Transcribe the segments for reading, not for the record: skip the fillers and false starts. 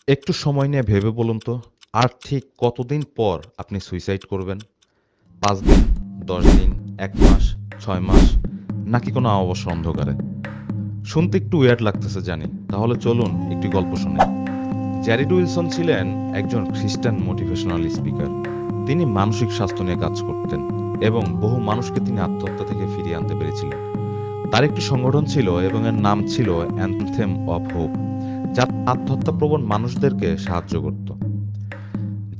একটু সময় নিয়ে ভেবে বলুন তো, আর ঠিক কতদিন পর আপনি সুইসাইড করবেন? ৫ দিন, ১০ দিন, ১ মাস, ৬ মাস, নাকি কোনো অমাবস্যার অন্ধকারে? শুনতে একটু উইয়ার্ড লাগতেছে জানি, তাহলে চলুন একটি গল্প শুনি। জ্যারেড উইলসন ছিলেন একজন খ্রিস্টান মোটিভেশনাল স্পিকার। তিনি মানসিক স্বাস্থ্য নিয়ে কাজ করতেন এবং বহু মানুষকে তিনি আত্মহত্যা থেকে ফিরিয়ে আনতে পেরেছিলেন। তার একটি সংগঠন ছিল এবং এর নাম ছিল অ্যানথেম অফ হোপ, যা আত্মহত্যাপ্রবণ মানুষদেরকে সাহায্য করত।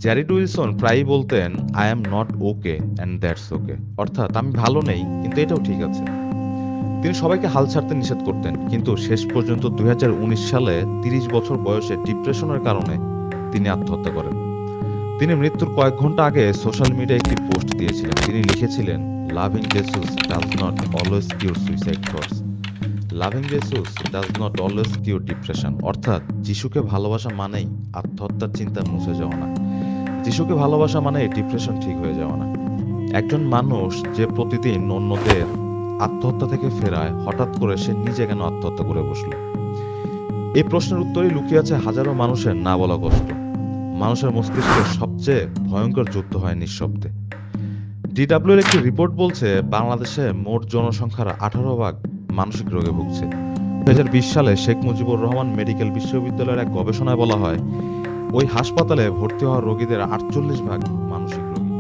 জ্যারেড উইলসন প্রায়ই বলতেন, I am not okay and that's okay, অর্থাৎ আমি ভালো নেই কিন্তু এটাও ঠিক আছে। তিনি সবাইকে হাল ছাড়তে নিষেধ করতেন, কিন্তু শেষ পর্যন্ত ২০১৯ সালে ৩০ বছর বয়সে ডিপ্রেশনের কারণে তিনি আত্মহত্যা করেন। তিনি মৃত্যুর কয়েক ঘন্টা আগে সোশ্যাল মিডিয়ায় একটি পোস্ট দিয়েছিলেন। তিনি লিখেছিলেন, loving Jesus does not always cure suicide thoughts, loving Jesus does not always cure depression, অর্থাৎ যিশুকে ভালোবাসা মানেই আত্মহত্যার চিন্তা মুছে যাওয়া না, যিশুকে ভালোবাসা মানে ডিপ্রেশন ঠিক হয়ে যাওয়া না। একজন মানুষ যে প্রতিদিন অন্যদের আত্মহত্যা থেকে ফেরায়, হঠাৎ করে সে নিজে কেন আত্মহত্যা করে বসলো? এই প্রশ্নের উত্তরেই লুকিয়ে আছে হাজারো মানুষের না বলা কষ্ট। মানুষের মস্তিষ্কের সবচেয়ে ভয়ঙ্কর যুদ্ধ হয় নিঃশব্দে। ডিডব্লিউর একটি রিপোর্ট বলছে, বাংলাদেশে মোট জনসংখ্যার 18% মানসিক রোগে ভুগছে। 2020 সালে শেখ মুজিবুর রহমান মেডিকেল বিশ্ববিদ্যালয়ের এক গবেষণায় বলা হয়, ওই হাসপাতালে ভর্তি হওয়া রোগীদের 48% মানসিক রোগী।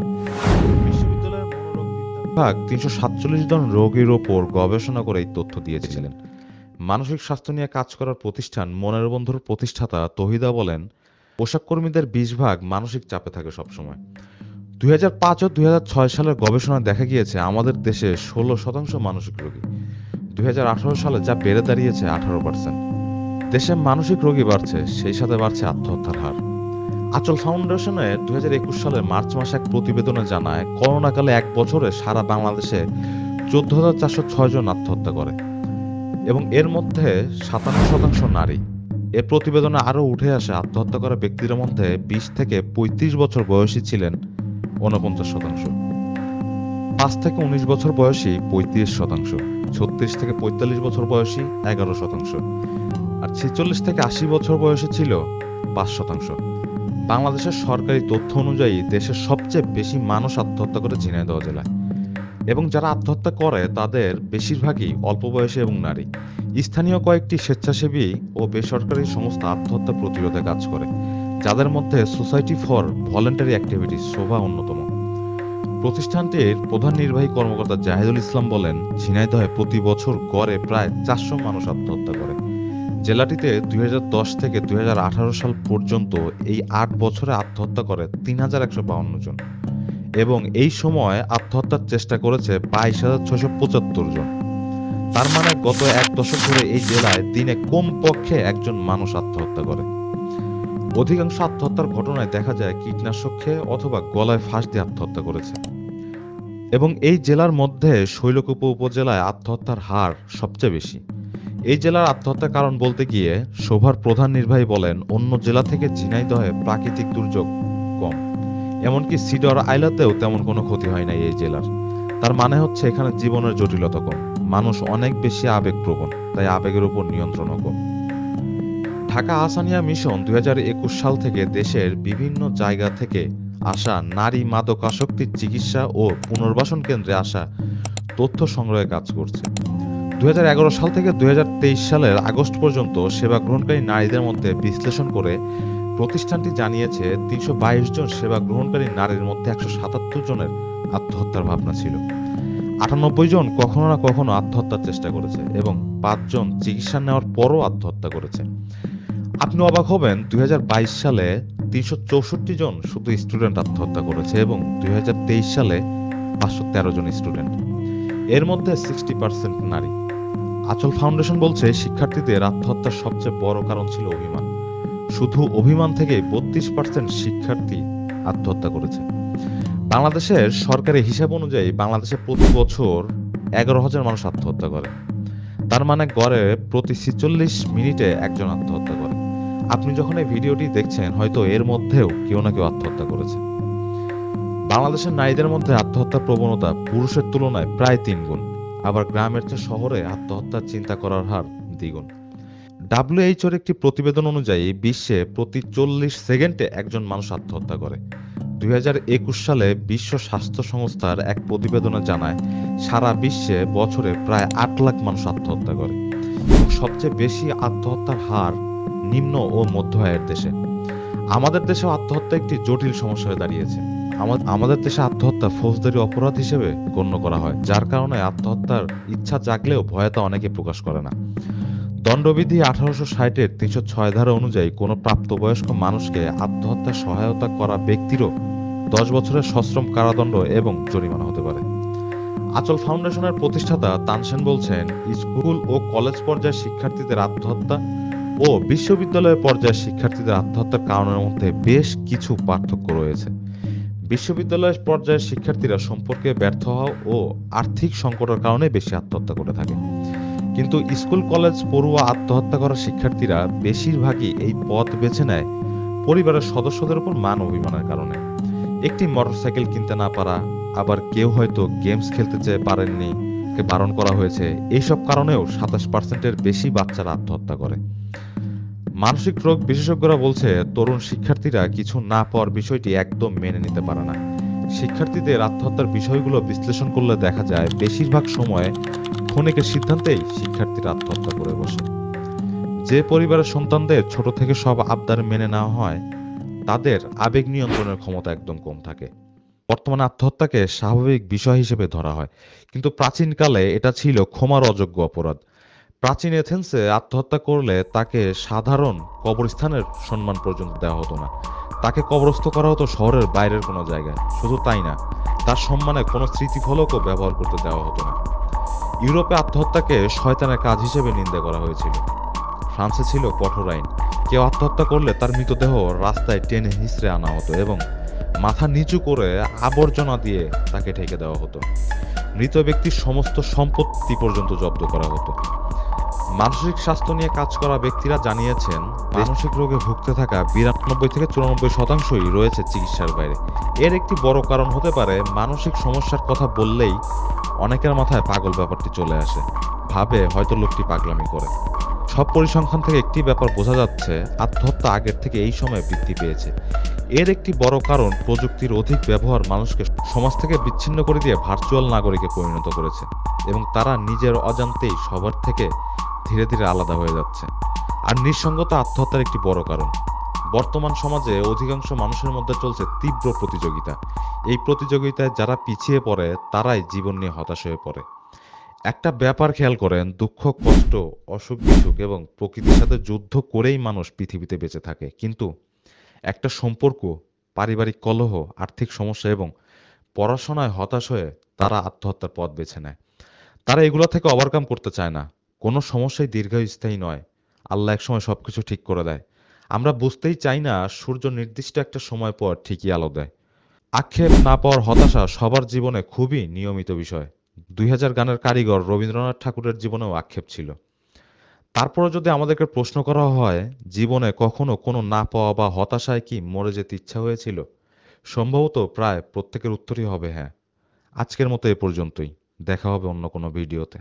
বিশ্ববিদ্যালয়ের মনোরোগ বিভাগ 347 জন রোগীর ওপর গবেষণা করে এই তথ্য দিয়েছিলেন। মানসিক স্বাস্থ্য নিয়ে কাজ করার প্রতিষ্ঠান মনের বন্ধুর প্রতিষ্ঠাতা তহিদা বলেন, পোশাক কর্মীদের 20% মানসিক চাপে থাকে সবসময়। 2005 ও 2006 সালের গবেষণায় দেখা গিয়েছে আমাদের দেশে 16% মানসিক রোগী। 2018 সালে যা বেড়ে দাঁড়িয়েছে 18%। দেশে মানসিক রোগী বাড়ছে, সেই সাথে বাড়ছে আত্মহত্যার হার। আচল ফাউন্ডেশনে 2021 সালের মার্চ মাসে এক প্রতিবেদনে জানায়, করোনাকালে এক বছরে সারা বাংলাদেশে 14,406 জন আত্মহত্যা করে এবং এর মধ্যে 57% নারী। এ প্রতিবেদনে আরও উঠে আসে, আত্মহত্যা করা ব্যক্তিদের মধ্যে 20 থেকে 35 বছর বয়সী ছিলেন 49%, 5 থেকে 19 বছর বয়সী 35%, 36 থেকে 45 বছর বয়সী 11%, আর 46 থেকে 80 বছর বয়সী ছিল 5%। বাংলাদেশের সরকারি তথ্য অনুযায়ী দেশের সবচেয়ে বেশি মানুষ আত্মহত্যা করে ঝিনাইদহ জেলায়, এবং যারা আত্মহত্যা করে তাদের বেশিরভাগই অল্প বয়সী এবং নারী। স্থানীয় কয়েকটি স্বেচ্ছাসেবী ও বেসরকারি সংস্থা আত্মহত্যা প্রতিরোধে কাজ করে, যাদের মধ্যে সোসাইটি ফর ভলেন্টারি অ্যাক্টিভিটিস শোভা অন্যতম। প্রতিষ্ঠানটির প্রধান নির্বাহী কর্মকর্তা জাহিদুল ইসলাম বলেন, ঝিনাইদহে প্রতি বছর গড়ে প্রায় 400 মানুষ আত্মহত্যা করে। জেলাটিতে 2010 থেকে 2018 সাল পর্যন্ত এই 8 বছরে আত্মহত্যা করে 3152 জন, এবং এই সময় আত্মহত্যার চেষ্টা করেছে 22,675 জন। তার মানে গত এক দশক ধরে এই জেলায় দিনে কমপক্ষে একজন মানুষ আত্মহত্যা করে। অধিকাংশ আত্মহত্যার ঘটনায় দেখা যায় কীটনাশক খেয়ে অথবা গলায় ফাঁস দিয়ে আত্মহত্যা করেছে। এবং এই জেলার মধ্যে শৈলকুপা উপজেলায় আত্মহত্যার হার সবচেয়ে বেশি। এই জেলার আত্মহত্যার কারণ বলতে গিয়ে শোভার প্রধান নির্বাহী বলেন, অন্য জেলা থেকে ঝিনাইদহে প্রাকৃতিক দুর্যোগ কম, এমনকি সিডর আইলাতেও তেমন কোনো ক্ষতি হয় নাই এই জেলার। তার মানে হচ্ছে এখানে জীবনের জটিলতা কম, মানুষ অনেক বেশি আবেগপ্রবণ, তাই আবেগের উপর নিয়ন্ত্রণও কম। ঢাকা আহ্ছানিয়া মিশন 2021 সাল থেকে দেশের বিভিন্ন জায়গা থেকে আসা নারী মাদকাসক্তির চিকিৎসা ও পুনর্বাসন কেন্দ্রে আসা তথ্য সংগ্রহে কাজ করছে। 2011 সাল থেকে 2023 সালের আগস্ট পর্যন্ত সেবা গ্রহণকারী নারীদের মধ্যে বিশ্লেষণ করে প্রতিষ্ঠানটি জানিয়েছে, 322 জন সেবা গ্রহণকারী নারীর মধ্যে 177 জনের আত্মহত্যার ভাবনা ছিল। 98 জন কখনো না কখনো আত্মহত্যার চেষ্টা করেছে এবং 5 জন চিকিৎসা নেওয়ার পরও আত্মহত্যা করেছে। আপনি অবাক হবেন, 2022 সালে 364 জন শুধু স্টুডেন্ট আত্মহত্যা করেছে এবং 2023 সালে 513 জন স্টুডেন্ট, এর মধ্যে 60% নারী। আচল ফাউন্ডেশন বলছে, শিক্ষার্থীদের আত্মহত্যার সবচেয়ে বড় কারণ ছিল অভিমান। শুধু অভিমান থেকে 32% শিক্ষার্থী আত্মহত্যা করেছে। বাংলাদেশের সরকারি হিসাব অনুযায়ী বাংলাদেশে প্রতি বছর 11,000 মানুষ আত্মহত্যা করে। তার মানে গড়ে প্রতি 46 মিনিটে একজন আত্মহত্যা করে। আপনি যখন এই ভিডিওটি দেখছেন, হয়তো এর মধ্যেও কেউ না কেউ আত্মহত্যা করেছে। বাংলাদেশের নারীদের মধ্যে আত্মহত্যার প্রবণতা পুরুষের তুলনায় প্রায় 3 গুণ, আবার গ্রামের চেয়ে শহরে আত্মহত্যার চিন্তা করার হার দ্বিগুণ। ডাব্লিউএইচওর একটি প্রতিবেদন অনুযায়ী বিশ্বে প্রতি 40 সেকেন্ডে একজন মানুষ আত্মহত্যা করে। 2021 সালে বিশ্ব স্বাস্থ্য সংস্থার এক প্রতিবেদনে জানায় সারা বিশ্বে বছরে প্রায় 8 লাখ মানুষ আত্মহত্যা করে এবং সবচেয়ে বেশি আত্মহত্যার হার নিম্ন ও মধ্য আয়ের দেশে। আমাদের দেশেও আত্মহত্যা একটি জটিল সমস্যা হয়ে দাঁড়িয়েছে। আমাদের দেশে আত্মহত্যা ফৌজদারি অপরাধ হিসেবে গণ্য করা হয়, যার কারণে আত্মহত্যার ইচ্ছা জাগলেও ভয়ে তা অনেকে প্রকাশ করে না। দণ্ডবিধি 1860-এর 306 ধারা অনুযায়ী কোনো প্রাপ্তবয়স্ক মানুষকে আত্মহত্যায় সহায়তা করা ব্যক্তিরও 10 বছরের সশ্রম কারাদণ্ড এবং জরিমানা হতে পারে। আচল ফাউন্ডেশনের প্রতিষ্ঠাতা তানসেন বলছেন, স্কুল ও কলেজ পর্যায়ের শিক্ষার্থীদের আত্মহত্যা ও বিশ্ববিদ্যালয় পর্যায়ের শিক্ষার্থীদের আত্মহত্যার কারণের মধ্যে বেশ কিছু পার্থক্য রয়েছে। বিশ্ববিদ্যালয় পর্যায়ের শিক্ষার্থীরা সম্পর্কে ব্যর্থ হওয়া ও আর্থিক সংকটের কারণে বেশি আত্মহত্যা করে থাকে, কিন্তু স্কুল কলেজ পড়ুয়া আত্মহত্যা করা শিক্ষার্থীরা বেশিরভাগই এই পথ বেছে নেয় পরিবারের সদস্যদের উপর মান অভিমানের কারণে। একটি মোটরসাইকেল কিনতে না পারা, আবার কেউ হয়তো গেমস খেলতে চেয়ে পারেননি, কে বারণ করা হয়েছে, এইসব কারণেও 27%-এর বেশি বাচ্চারা আত্মহত্যা করে। মানসিক রোগ বিশেষজ্ঞরা বলছে, তরুণ শিক্ষার্থীরা কিছু না পাওয়ার বিষয়টি একদম মেনে নিতে পারে না। শিক্ষার্থীদের আত্মহত্যার বিষয়গুলো বিশ্লেষণ করলে দেখা যায় বেশিরভাগ সময় ক্ষণিকের সিদ্ধান্তেই শিক্ষার্থীরা আত্মহত্যা করে বসে। যে পরিবারের সন্তানদের ছোট থেকে সব আবদার মেনে নেওয়া হয়, তাদের আবেগ নিয়ন্ত্রণের ক্ষমতা একদম কম থাকে। বর্তমানে আত্মহত্যাকে স্বাভাবিক বিষয় হিসেবে ধরা হয়, কিন্তু প্রাচীনকালে এটা ছিল ক্ষমার অযোগ্য অপরাধ। প্রাচীন এথেন্সে আত্মহত্যা করলে তাকে সাধারণ কবরস্থানের সম্মান পর্যন্ত দেওয়া হতো না। তাকে কবরস্থ করা হতো শহরের বাইরের কোনো জায়গায়। শুধু তাই না, তার সম্মানে কোনো স্মৃতিফলকও ব্যবহার করতে দেওয়া হতো না। ইউরোপে আত্মহত্যাকে শয়তানের কাজ হিসেবে নিন্দা করা হয়েছিল। ফ্রান্সে ছিল কঠোর আইন। কেউ আত্মহত্যা করলে তার মৃতদেহ রাস্তায় টেনে হিঁচড়ে আনা হতো এবং মাথা নিচু করে আবর্জনা দিয়ে তাকে ঢেকে দেওয়া হতো। মৃত ব্যক্তির সমস্ত সম্পত্তি পর্যন্ত জব্দ করা হতো। মানসিক স্বাস্থ্য নিয়ে কাজ করা ব্যক্তিরা জানিয়েছেন, মানসিক রোগে ভুগতে থাকা 92 থেকে 94% রয়েছে চিকিৎসার বাইরে। এর একটি বড় কারণ হতে পারে, মানসিক সমস্যার কথা বললেই অনেকের মাথায় পাগল ব্যাপারটি চলে আসে, ভাবে হয়তো লোকটি পাগলামি করে। সব পরিসংখ্যান থেকে একটি ব্যাপার বোঝা যাচ্ছে, আত্মহত্যা আগের থেকে এই সময় বৃদ্ধি পেয়েছে। এর একটি বড় কারণ, প্রযুক্তির অধিক ব্যবহার মানুষকে সমাজ থেকে বিচ্ছিন্ন করে দিয়ে ভার্চুয়াল নাগরিকে পরিণত করেছে এবং তারা নিজের অজান্তেই সবার থেকে ধীরে ধীরে আলাদা হয়ে যাচ্ছে। আর নিঃসঙ্গতা আত্মহত্যার একটি বড় কারণ। বর্তমান সমাজে অধিকাংশ মানুষের মধ্যে চলছে তীব্র প্রতিযোগিতা। এই প্রতিযোগিতায় যারা পিছিয়ে পড়ে তারাই জীবন নিয়ে হতাশ হয়ে পড়ে। একটা ব্যাপার খেয়াল করেন, দুঃখ, কষ্ট, অসুখ বিসুখ এবং প্রকৃতির সাথে যুদ্ধ করেই মানুষ পৃথিবীতে বেঁচে থাকে, কিন্তু একটা সম্পর্ক, পারিবারিক কলহ, আর্থিক সমস্যা এবং পড়াশোনায় হতাশ হয়ে তারা আত্মহত্যার পথ বেছে নেয়। তারা এগুলো থেকে ওভারকাম করতে চায় না। কোনো সমস্যাই দীর্ঘস্থায়ী নয়। আল্লাহ একসময় সবকিছু ঠিক করে দেয়। আমরা বুঝতেই চাই না, সূর্য নির্দিষ্ট একটা সময় পর ঠিকই আলো দেয়। আক্ষেপ না পাওয়ার হতাশা সবার জীবনে খুবই নিয়মিত বিষয়। 2000 গানের কারিগর রবীন্দ্রনাথ ঠাকুরের জীবনেও আক্ষেপ ছিল। তারপরে যদি আমাদেরকে প্রশ্ন করা হয়, জীবনে কখনো কোনো না পাওয়া বা হতাশায় কি মরে যেতে ইচ্ছা হয়েছিল, সম্ভবত প্রায় প্রত্যেকের উত্তরই হবে হ্যাঁ। আজকের মতো এ পর্যন্তই। দেখা হবে অন্য কোনো ভিডিওতে।